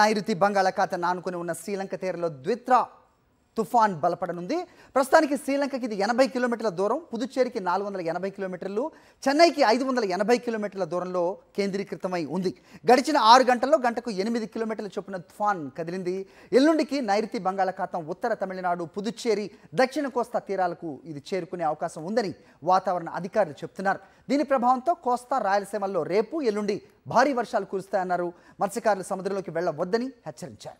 నైరుతి బంగాళాఖాతాన్ని ఆనుకుని ఉన్న శ్రీలంక తీరంలో ద్విత్ర తుఫాన్ బలపడనుంది. ప్రస్తుతానికి శ్రీలంకకి ఇది 80 కిలోమీటర్ల దూరం, పుదుచ్చేరికి 480 కిలోమీటర్లు, చెన్నైకి 580 కిలోమీటర్ల దూరంలో కేంద్రీకృతమై ఉంది. గడిచిన 6 గంటల్లో గంటకు 8 కిలోమీటర్ల చొప్పున తుఫాన్ కదిలింది. ఎల్లుండికి నైరుతి బంగాళాఖాతం ఉత్తర తమిళనాడు, పుదుచ్చేరి, దక్షిణ కోస్తా తీరాలకు ఇది చేరుకునే అవకాశం ఉందని వాతావరణ అధికారులు చెప్తున్నారు. దీని ప్రభావంతో కోస్తా, రాయలసీమల్లో రేపు, ఎల్లుండి భారీ వర్షాలు కురుస్తాయన్నారు. మత్స్యకారులు సముద్రంలోకి వెళ్లవద్దని హెచ్చరించారు.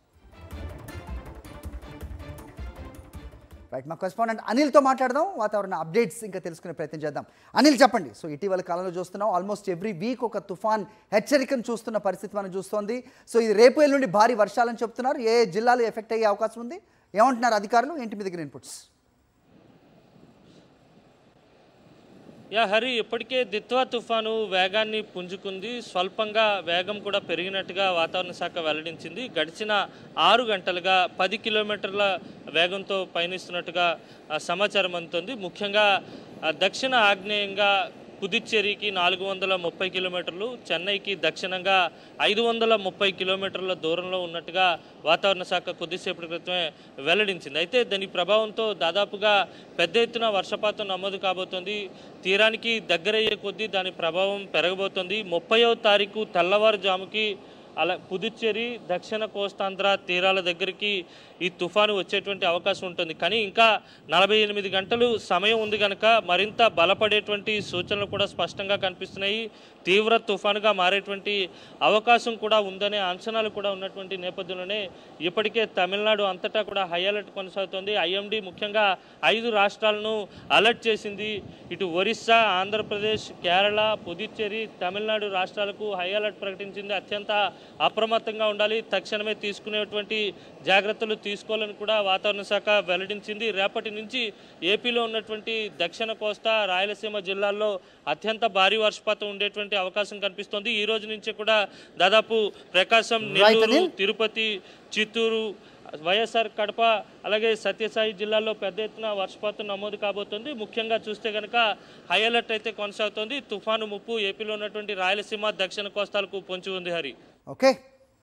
రైట్, మా కరెస్పాండెంట్ అనిల్తో మాట్లాడదాం, వాతావరణ అప్డేట్స్ ఇంకా తెలుసుకునే ప్రయత్నం చేద్దాం. అనిల్, చెప్పండి. సో ఇటీవల కాలంలో చూస్తున్నాం, ఆల్మోస్ట్ ఎవ్రీ వీక్ ఒక తుఫాన్ హెచ్చరికను చూస్తున్న పరిస్థితి మనం చూస్తోంది. సో ఇది రేపు ఎల్లుండి భారీ వర్షాలని చెప్తున్నారు. ఏ జిల్లాలు ఎఫెక్ట్ అయ్యే అవకాశం ఉంది, ఏమంటున్నారు అధికారులు, ఏంటి మీ దగ్గర ఇన్పుట్స్? హరి, ఇప్పటికే దిత్వా తుఫాను వేగాన్ని పుంజుకుంది. స్వల్పంగా వేగం కూడా పెరిగినట్టుగా వాతావరణ శాఖ వెల్లడించింది. గడిచిన 6 గంటలుగా 10 కిలోమీటర్ల వేగంతో పయనిస్తున్నట్టుగా సమాచారం అందుతుంది. ముఖ్యంగా దక్షిణ ఆగ్నేయంగా పుదుచ్చేరికి 430 కిలోమీటర్లు, చెన్నైకి దక్షిణంగా 530 కిలోమీటర్ల దూరంలో ఉన్నట్టుగా వాతావరణ శాఖ కొద్దిసేపటి క్రితమే వెల్లడించింది. అయితే దాని ప్రభావంతో దాదాపుగా పెద్ద ఎత్తున వర్షపాతం నమోదు కాబోతోంది. తీరానికి దగ్గరయ్యే కొద్దీ దాని ప్రభావం పెరగబోతోంది. 30వ తారీఖు తెల్లవారుజాముకి అలా పుదుచ్చేరి, దక్షిణ కోస్తాంధ్ర తీరాల దగ్గరికి ఈ తుఫాను వచ్చేటువంటి అవకాశం ఉంటుంది. కానీ ఇంకా 48 గంటలు సమయం ఉంది కనుక మరింత బలపడేటువంటి సూచనలు కూడా స్పష్టంగా కనిపిస్తున్నాయి. తీవ్ర తుఫానుగా మారేటువంటి అవకాశం కూడా ఉందనే అంచనాలు కూడా ఉన్నటువంటి నేపథ్యంలోనే ఇప్పటికే తమిళనాడు అంతటా కూడా హై అలర్ట్ కొనసాగుతోంది. ఐఎండీ ముఖ్యంగా 5 రాష్ట్రాలను అలర్ట్ చేసింది. ఇటు ఒరిస్సా, ఆంధ్రప్రదేశ్, కేరళ, పుదుచ్చేరి, తమిళనాడు రాష్ట్రాలకు హై అలర్ట్ ప్రకటించింది. అత్యంత అప్రమత్తంగా ఉండాలి, తక్షణమే తీసుకునేటువంటి జాగ్రత్తలు తీసుకోవాలని కూడా వాతావరణ శాఖ వెల్లడించింది. రేపటి నుంచి ఏపీలో ఉన్నటువంటి దక్షిణ కోస్తా, రాయలసీమ జిల్లాల్లో అత్యంత భారీ వర్షపాతం ఉండేటువంటి అవకాశం కనిపిస్తోంది. ఈ రోజు నుంచి కూడా దాదాపు ప్రకాశం, నెల్లూరు, తిరుపతి, చిత్తూరు, వైఎస్ఆర్ కడప, అలాగే సత్యసాయి జిల్లాల్లో పెద్ద ఎత్తున వర్షపాతం నమోదు కాబోతుంది. ముఖ్యంగా చూస్తే కనుక హై అలర్ట్ అయితే కొనసాగుతోంది. తుఫాను ముప్పు ఏపీలో ఉన్నటువంటి రాయలసీమ, దక్షిణ కోస్తాలకు పొంచి ఉంది. హరి, ఓకే.